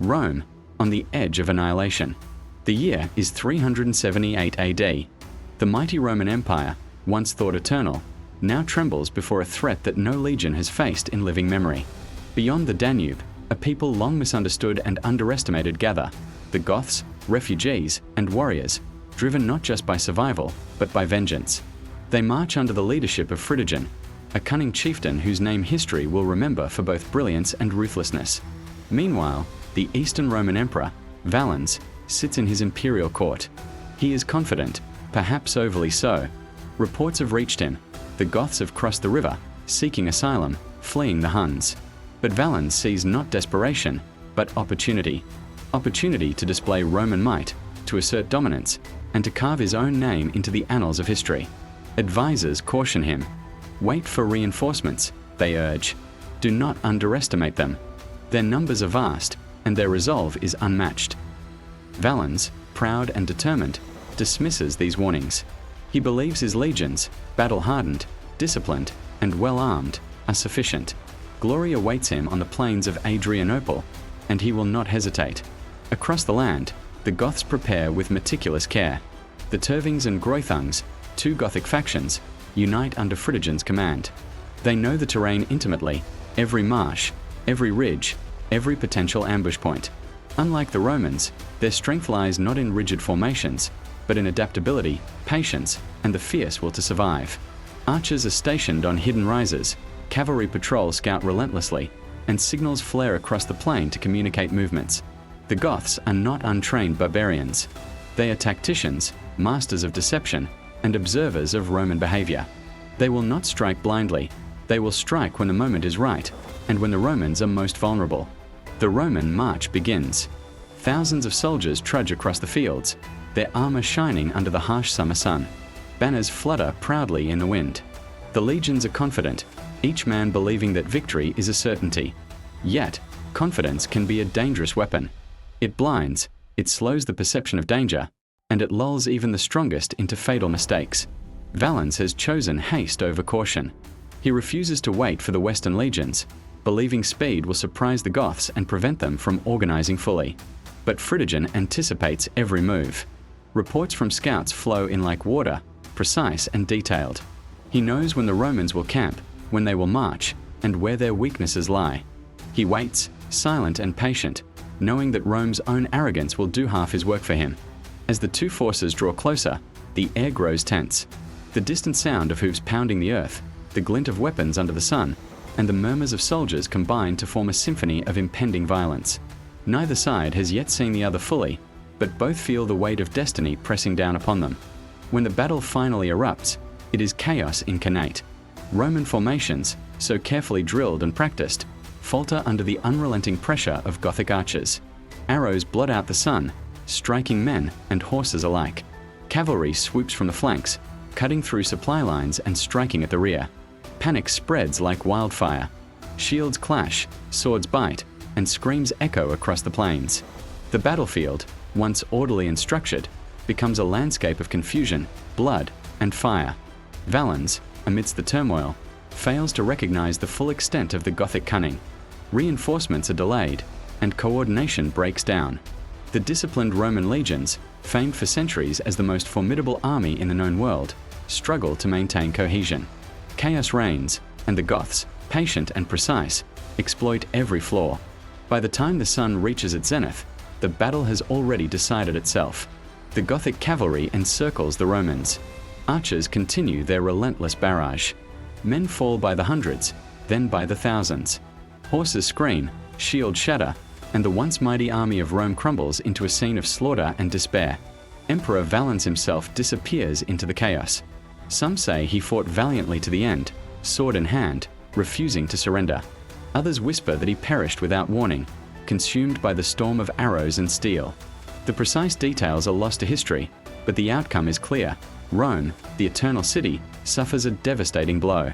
Rome, on the edge of annihilation. The year is 378 AD. The mighty Roman Empire, once thought eternal, now trembles before a threat that no legion has faced in living memory. Beyond the Danube, a people long misunderstood and underestimated gather: the Goths, refugees, and warriors, driven not just by survival, but by vengeance. They march under the leadership of Fritigern, a cunning chieftain whose name history will remember for both brilliance and ruthlessness. Meanwhile, the Eastern Roman Emperor, Valens, sits in his imperial court. He is confident, perhaps overly so. Reports have reached him. The Goths have crossed the river, seeking asylum, fleeing the Huns. But Valens sees not desperation, but opportunity. Opportunity to display Roman might, to assert dominance, and to carve his own name into the annals of history. Advisors caution him. Wait for reinforcements, they urge. Do not underestimate them. Their numbers are vast, and their resolve is unmatched. Valens, proud and determined, dismisses these warnings. He believes his legions, battle-hardened, disciplined, and well-armed, are sufficient. Glory awaits him on the plains of Adrianople, and he will not hesitate. Across the land, the Goths prepare with meticulous care. The Turvings and Groithungs, two Gothic factions, unite under Fritigern's command. They know the terrain intimately, every marsh, every ridge, every potential ambush point. Unlike the Romans, their strength lies not in rigid formations, but in adaptability, patience, and the fierce will to survive. Archers are stationed on hidden rises, cavalry patrols scout relentlessly, and signals flare across the plain to communicate movements. The Goths are not untrained barbarians. They are tacticians, masters of deception, and observers of Roman behavior. They will not strike blindly. They will strike when the moment is right, and when the Romans are most vulnerable. The Roman march begins. Thousands of soldiers trudge across the fields, their armor shining under the harsh summer sun. Banners flutter proudly in the wind. The legions are confident, each man believing that victory is a certainty. Yet, confidence can be a dangerous weapon. It blinds, it slows the perception of danger, and it lulls even the strongest into fatal mistakes. Valens has chosen haste over caution. He refuses to wait for the Western legions, believing speed will surprise the Goths and prevent them from organizing fully. But Fritigern anticipates every move. Reports from scouts flow in like water, precise and detailed. He knows when the Romans will camp, when they will march, and where their weaknesses lie. He waits, silent and patient, knowing that Rome's own arrogance will do half his work for him. As the two forces draw closer, the air grows tense. The distant sound of hooves pounding the earth, the glint of weapons under the sun, and the murmurs of soldiers combine to form a symphony of impending violence. Neither side has yet seen the other fully, but both feel the weight of destiny pressing down upon them. When the battle finally erupts, it is chaos incarnate. Roman formations, so carefully drilled and practiced, falter under the unrelenting pressure of Gothic archers. Arrows blot out the sun, striking men and horses alike. Cavalry swoops from the flanks, cutting through supply lines and striking at the rear. Panic spreads like wildfire. Shields clash, swords bite, and screams echo across the plains. The battlefield, once orderly and structured, becomes a landscape of confusion, blood, and fire. Valens, amidst the turmoil, fails to recognize the full extent of the Gothic cunning. Reinforcements are delayed, and coordination breaks down. The disciplined Roman legions, famed for centuries as the most formidable army in the known world, struggle to maintain cohesion. Chaos reigns, and the Goths, patient and precise, exploit every flaw. By the time the sun reaches its zenith, the battle has already decided itself. The Gothic cavalry encircles the Romans. Archers continue their relentless barrage. Men fall by the hundreds, then by the thousands. Horses scream, shields shatter, and the once mighty army of Rome crumbles into a scene of slaughter and despair. Emperor Valens himself disappears into the chaos. Some say he fought valiantly to the end, sword in hand, refusing to surrender. Others whisper that he perished without warning, consumed by the storm of arrows and steel. The precise details are lost to history, but the outcome is clear. Rome, the eternal city, suffers a devastating blow.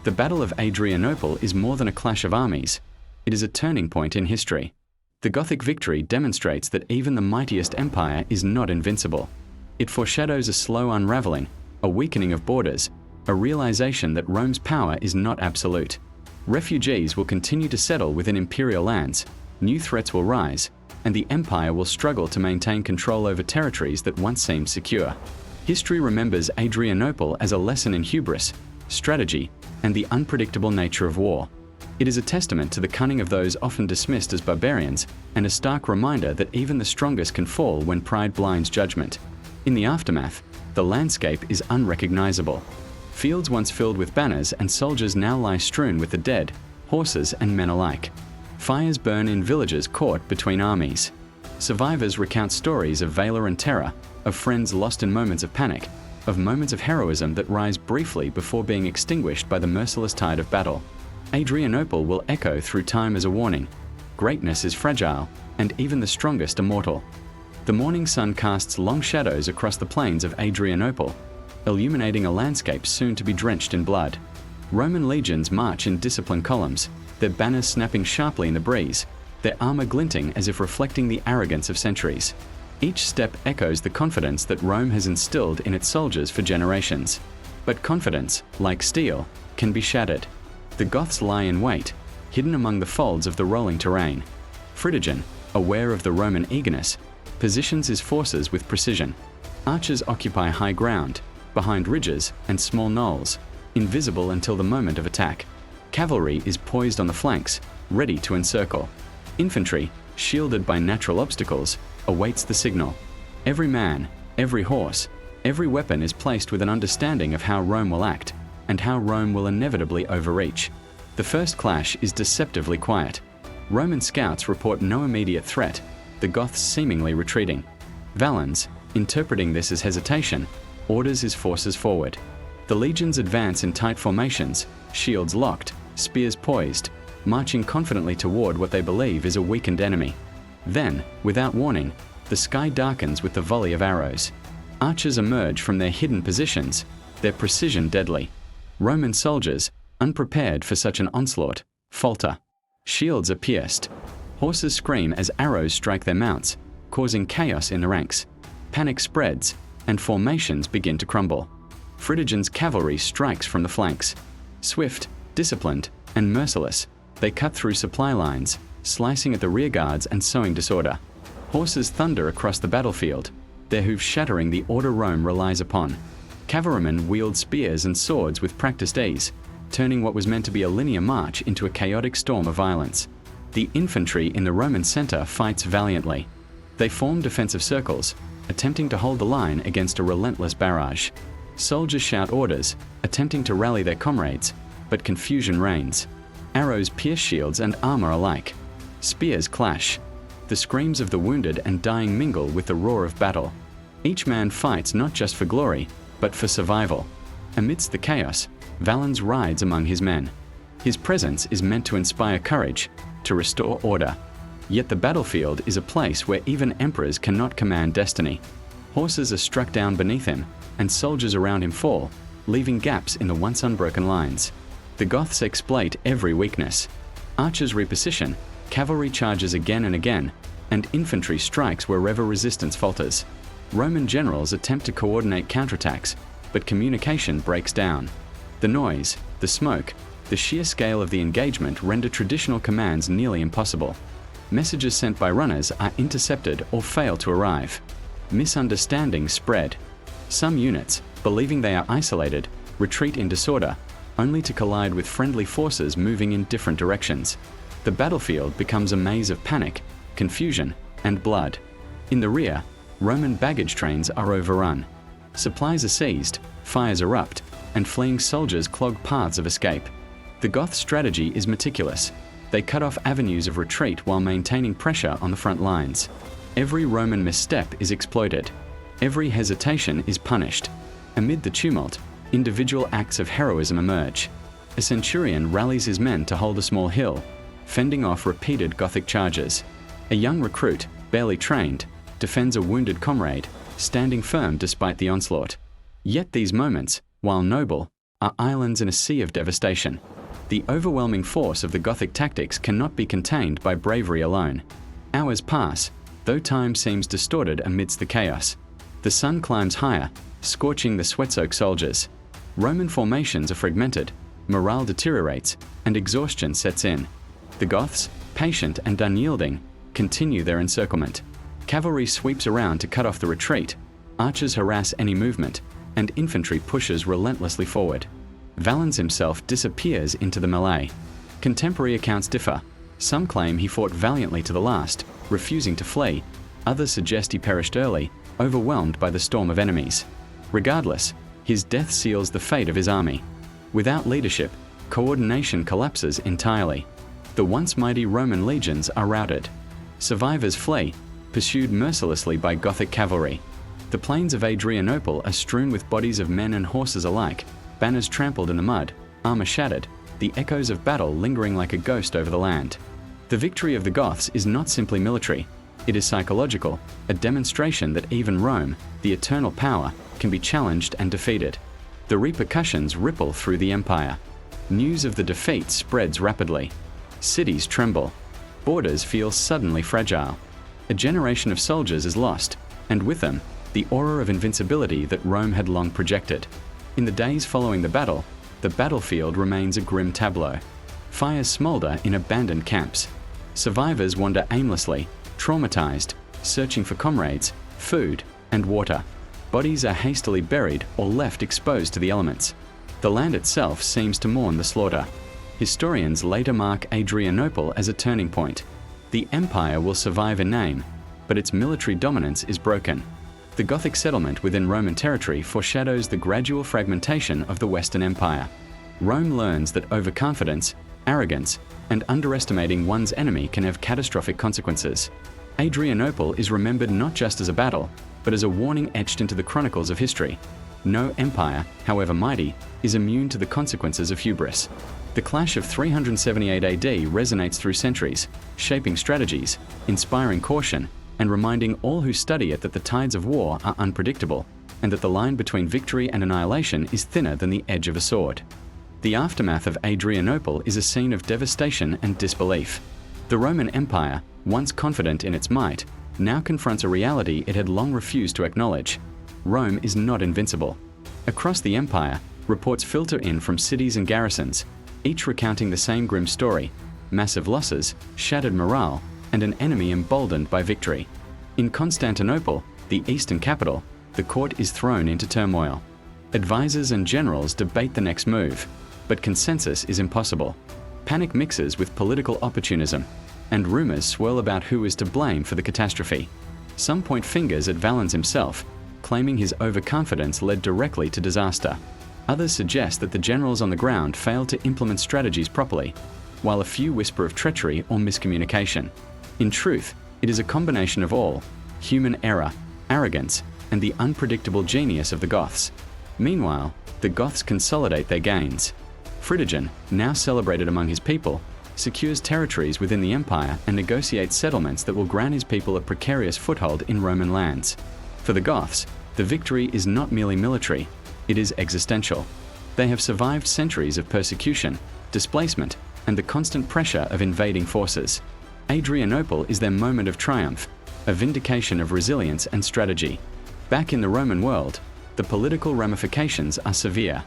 The Battle of Adrianople is more than a clash of armies. It is a turning point in history. The Gothic victory demonstrates that even the mightiest empire is not invincible. It foreshadows a slow unraveling, a weakening of borders, a realization that Rome's power is not absolute. Refugees will continue to settle within imperial lands, new threats will rise, and the empire will struggle to maintain control over territories that once seemed secure. History remembers Adrianople as a lesson in hubris, strategy, and the unpredictable nature of war. It is a testament to the cunning of those often dismissed as barbarians, and a stark reminder that even the strongest can fall when pride blinds judgment. In the aftermath, the landscape is unrecognizable. Fields once filled with banners and soldiers now lie strewn with the dead, horses and men alike. Fires burn in villages caught between armies. Survivors recount stories of valor and terror, of friends lost in moments of panic, of moments of heroism that rise briefly before being extinguished by the merciless tide of battle. Adrianople will echo through time as a warning. Greatness is fragile, and even the strongest are mortal. The morning sun casts long shadows across the plains of Adrianople, illuminating a landscape soon to be drenched in blood. Roman legions march in disciplined columns, their banners snapping sharply in the breeze, their armor glinting as if reflecting the arrogance of centuries. Each step echoes the confidence that Rome has instilled in its soldiers for generations. But confidence, like steel, can be shattered. The Goths lie in wait, hidden among the folds of the rolling terrain. Fritigern, aware of the Roman eagerness, positions his forces with precision. Archers occupy high ground, behind ridges and small knolls, invisible until the moment of attack. Cavalry is poised on the flanks, ready to encircle. Infantry, shielded by natural obstacles, awaits the signal. Every man, every horse, every weapon is placed with an understanding of how Rome will act, and how Rome will inevitably overreach. The first clash is deceptively quiet. Roman scouts report no immediate threat, the Goths seemingly retreating. Valens, interpreting this as hesitation, orders his forces forward. The legions advance in tight formations, shields locked, spears poised, marching confidently toward what they believe is a weakened enemy. Then, without warning, the sky darkens with the volley of arrows. Archers emerge from their hidden positions, their precision deadly. Roman soldiers, unprepared for such an onslaught, falter. Shields are pierced. Horses scream as arrows strike their mounts, causing chaos in the ranks. Panic spreads, and formations begin to crumble. Fritigern's cavalry strikes from the flanks. Swift, disciplined, and merciless, they cut through supply lines, slicing at the rearguards and sowing disorder. Horses thunder across the battlefield, their hooves shattering the order Rome relies upon. Cavalrymen wield spears and swords with practiced ease, turning what was meant to be a linear march into a chaotic storm of violence. The infantry in the Roman center fights valiantly. They form defensive circles, attempting to hold the line against a relentless barrage. Soldiers shout orders, attempting to rally their comrades, but confusion reigns. Arrows pierce shields and armor alike. Spears clash. The screams of the wounded and dying mingle with the roar of battle. Each man fights not just for glory, but for survival. Amidst the chaos, Valens rides among his men. His presence is meant to inspire courage, to restore order. Yet the battlefield is a place where even emperors cannot command destiny. Horses are struck down beneath him, and soldiers around him fall, leaving gaps in the once unbroken lines. The Goths exploit every weakness. Archers reposition, cavalry charges again and again, and infantry strikes wherever resistance falters. Roman generals attempt to coordinate counterattacks, but communication breaks down. The noise, the smoke, the sheer scale of the engagement render traditional commands nearly impossible. Messages sent by runners are intercepted or fail to arrive. Misunderstandings spread. Some units, believing they are isolated, retreat in disorder, only to collide with friendly forces moving in different directions. The battlefield becomes a maze of panic, confusion, and blood. In the rear, Roman baggage trains are overrun. Supplies are seized, fires erupt, and fleeing soldiers clog paths of escape. The Goth strategy is meticulous. They cut off avenues of retreat while maintaining pressure on the front lines. Every Roman misstep is exploited. Every hesitation is punished. Amid the tumult, individual acts of heroism emerge. A centurion rallies his men to hold a small hill, fending off repeated Gothic charges. A young recruit, barely trained, defends a wounded comrade, standing firm despite the onslaught. Yet these moments, while noble, are islands in a sea of devastation. The overwhelming force of the Gothic tactics cannot be contained by bravery alone. Hours pass, though time seems distorted amidst the chaos. The sun climbs higher, scorching the sweat-soaked soldiers. Roman formations are fragmented, morale deteriorates, and exhaustion sets in. The Goths, patient and unyielding, continue their encirclement. Cavalry sweeps around to cut off the retreat, archers harass any movement, and infantry pushes relentlessly forward. Valens himself disappears into the melee. Contemporary accounts differ. Some claim he fought valiantly to the last, refusing to flee. Others suggest he perished early, overwhelmed by the storm of enemies. Regardless, his death seals the fate of his army. Without leadership, coordination collapses entirely. The once mighty Roman legions are routed. Survivors flee, pursued mercilessly by Gothic cavalry. The plains of Adrianople are strewn with bodies of men and horses alike, banners trampled in the mud, armor shattered, the echoes of battle lingering like a ghost over the land. The victory of the Goths is not simply military. It is psychological, a demonstration that even Rome, the eternal power, can be challenged and defeated. The repercussions ripple through the empire. News of the defeat spreads rapidly. Cities tremble. Borders feel suddenly fragile. A generation of soldiers is lost, and with them, the aura of invincibility that Rome had long projected. In the days following the battle, the battlefield remains a grim tableau. Fires smolder in abandoned camps. Survivors wander aimlessly, traumatized, searching for comrades, food, and water. Bodies are hastily buried or left exposed to the elements. The land itself seems to mourn the slaughter. Historians later mark Adrianople as a turning point. The empire will survive in name, but its military dominance is broken. The Gothic settlement within Roman territory foreshadows the gradual fragmentation of the Western Empire. Rome learns that overconfidence, arrogance, and underestimating one's enemy can have catastrophic consequences. Adrianople is remembered not just as a battle, but as a warning etched into the chronicles of history. No empire, however mighty, is immune to the consequences of hubris. The clash of 378 AD resonates through centuries, shaping strategies, inspiring caution, and reminding all who study it that the tides of war are unpredictable, and that the line between victory and annihilation is thinner than the edge of a sword. The aftermath of Adrianople is a scene of devastation and disbelief. The Roman Empire, once confident in its might, now confronts a reality it had long refused to acknowledge. Rome is not invincible. Across the empire, reports filter in from cities and garrisons, each recounting the same grim story: massive losses, shattered morale, and an enemy emboldened by victory. In Constantinople, the eastern capital, the court is thrown into turmoil. Advisors and generals debate the next move, but consensus is impossible. Panic mixes with political opportunism, and rumors swirl about who is to blame for the catastrophe. Some point fingers at Valens himself, claiming his overconfidence led directly to disaster. Others suggest that the generals on the ground failed to implement strategies properly, while a few whisper of treachery or miscommunication. In truth, it is a combination of all: human error, arrogance, and the unpredictable genius of the Goths. Meanwhile, the Goths consolidate their gains. Fritigern, now celebrated among his people, secures territories within the empire and negotiates settlements that will grant his people a precarious foothold in Roman lands. For the Goths, the victory is not merely military, it is existential. They have survived centuries of persecution, displacement, and the constant pressure of invading forces. Adrianople is their moment of triumph, a vindication of resilience and strategy. Back in the Roman world, the political ramifications are severe.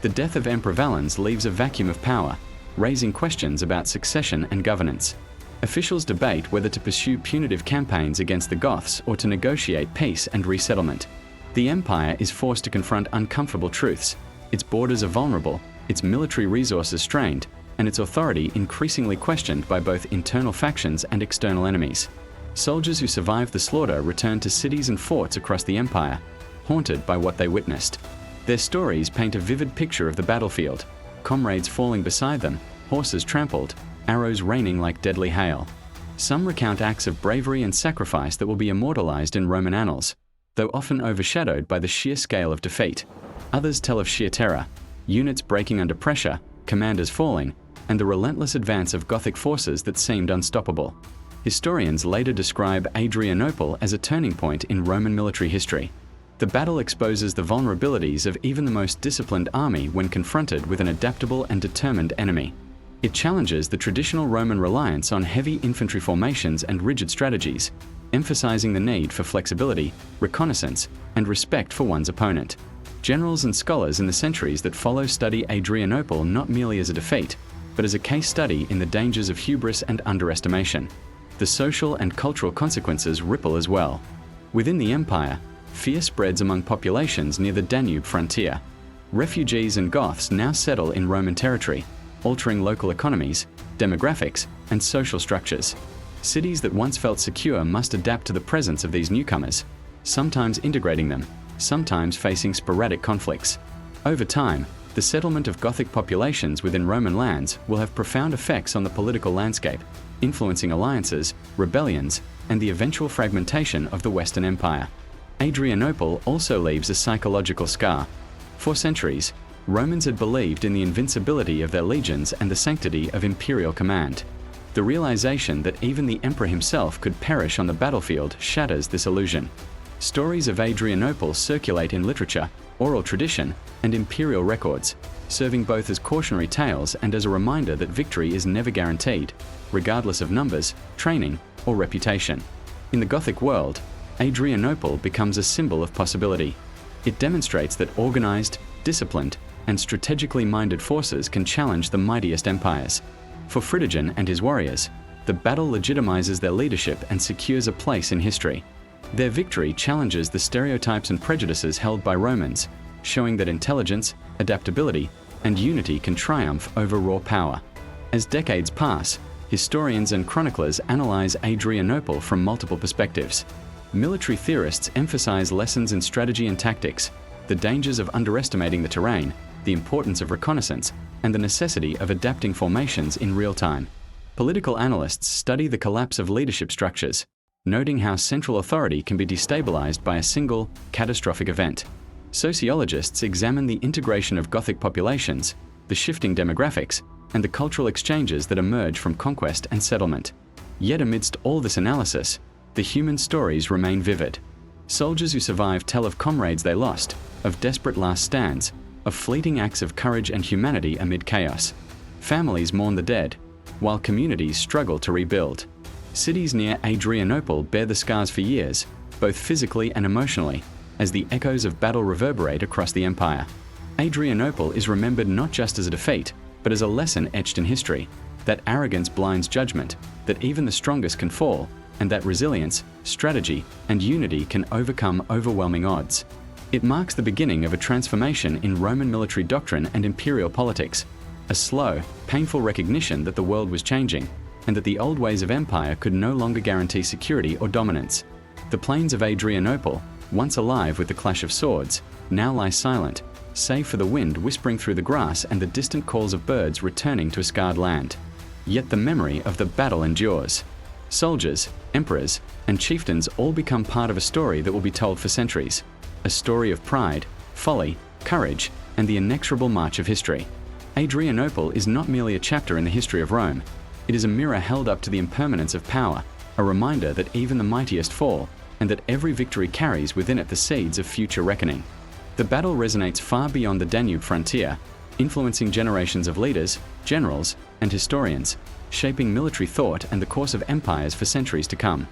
The death of Emperor Valens leaves a vacuum of power, raising questions about succession and governance. Officials debate whether to pursue punitive campaigns against the Goths or to negotiate peace and resettlement. The empire is forced to confront uncomfortable truths. Its borders are vulnerable, its military resources strained, and its authority increasingly questioned by both internal factions and external enemies. Soldiers who survived the slaughter return to cities and forts across the empire, haunted by what they witnessed. Their stories paint a vivid picture of the battlefield: comrades falling beside them, horses trampled, arrows raining like deadly hail. Some recount acts of bravery and sacrifice that will be immortalized in Roman annals, though often overshadowed by the sheer scale of defeat. Others tell of sheer terror, units breaking under pressure, commanders falling, and the relentless advance of Gothic forces that seemed unstoppable. Historians later describe Adrianople as a turning point in Roman military history. The battle exposes the vulnerabilities of even the most disciplined army when confronted with an adaptable and determined enemy. It challenges the traditional Roman reliance on heavy infantry formations and rigid strategies, emphasizing the need for flexibility, reconnaissance, and respect for one's opponent. Generals and scholars in the centuries that follow study Adrianople not merely as a defeat, but as a case study in the dangers of hubris and underestimation. the social and cultural consequences ripple as well. Within the empire, fear spreads among populations near the Danube frontier. Refugees and Goths now settle in Roman territory, altering local economies, demographics, and social structures. Cities that once felt secure must adapt to the presence of these newcomers, sometimes integrating them, sometimes facing sporadic conflicts. Over time, the settlement of Gothic populations within Roman lands will have profound effects on the political landscape, influencing alliances, rebellions, and the eventual fragmentation of the Western Empire. Adrianople also leaves a psychological scar. For centuries, Romans had believed in the invincibility of their legions and the sanctity of imperial command. The realization that even the emperor himself could perish on the battlefield shatters this illusion. Stories of Adrianople circulate in literature, oral tradition, and imperial records, serving both as cautionary tales and as a reminder that victory is never guaranteed, regardless of numbers, training, or reputation. In the Gothic world, Adrianople becomes a symbol of possibility. It demonstrates that organized, disciplined, and strategically minded forces can challenge the mightiest empires. For Fritigern and his warriors, the battle legitimizes their leadership and secures a place in history. Their victory challenges the stereotypes and prejudices held by Romans, showing that intelligence, adaptability, and unity can triumph over raw power. As decades pass, historians and chroniclers analyze Adrianople from multiple perspectives. Military theorists emphasize lessons in strategy and tactics, the dangers of underestimating the terrain, the importance of reconnaissance, and the necessity of adapting formations in real time. Political analysts study the collapse of leadership structures, noting how central authority can be destabilized by a single, catastrophic event. Sociologists examine the integration of Gothic populations, the shifting demographics, and the cultural exchanges that emerge from conquest and settlement. Yet amidst all this analysis, the human stories remain vivid. Soldiers who survive tell of comrades they lost, of desperate last stands, of fleeting acts of courage and humanity amid chaos. Families mourn the dead, while communities struggle to rebuild. Cities near Adrianople bear the scars for years, both physically and emotionally, as the echoes of battle reverberate across the empire. Adrianople is remembered not just as a defeat, but as a lesson etched in history, that arrogance blinds judgment, that even the strongest can fall, and that resilience, strategy, and unity can overcome overwhelming odds. It marks the beginning of a transformation in Roman military doctrine and imperial politics, a slow, painful recognition that the world was changing, and that the old ways of empire could no longer guarantee security or dominance. The plains of Adrianople, once alive with the clash of swords, now lie silent, save for the wind whispering through the grass and the distant calls of birds returning to a scarred land. Yet the memory of the battle endures. Soldiers, emperors, and chieftains all become part of a story that will be told for centuries. A story of pride, folly, courage, and the inexorable march of history. Adrianople is not merely a chapter in the history of Rome. It is a mirror held up to the impermanence of power, a reminder that even the mightiest fall, and that every victory carries within it the seeds of future reckoning. The battle resonates far beyond the Danube frontier, influencing generations of leaders, generals, and historians, shaping military thought and the course of empires for centuries to come.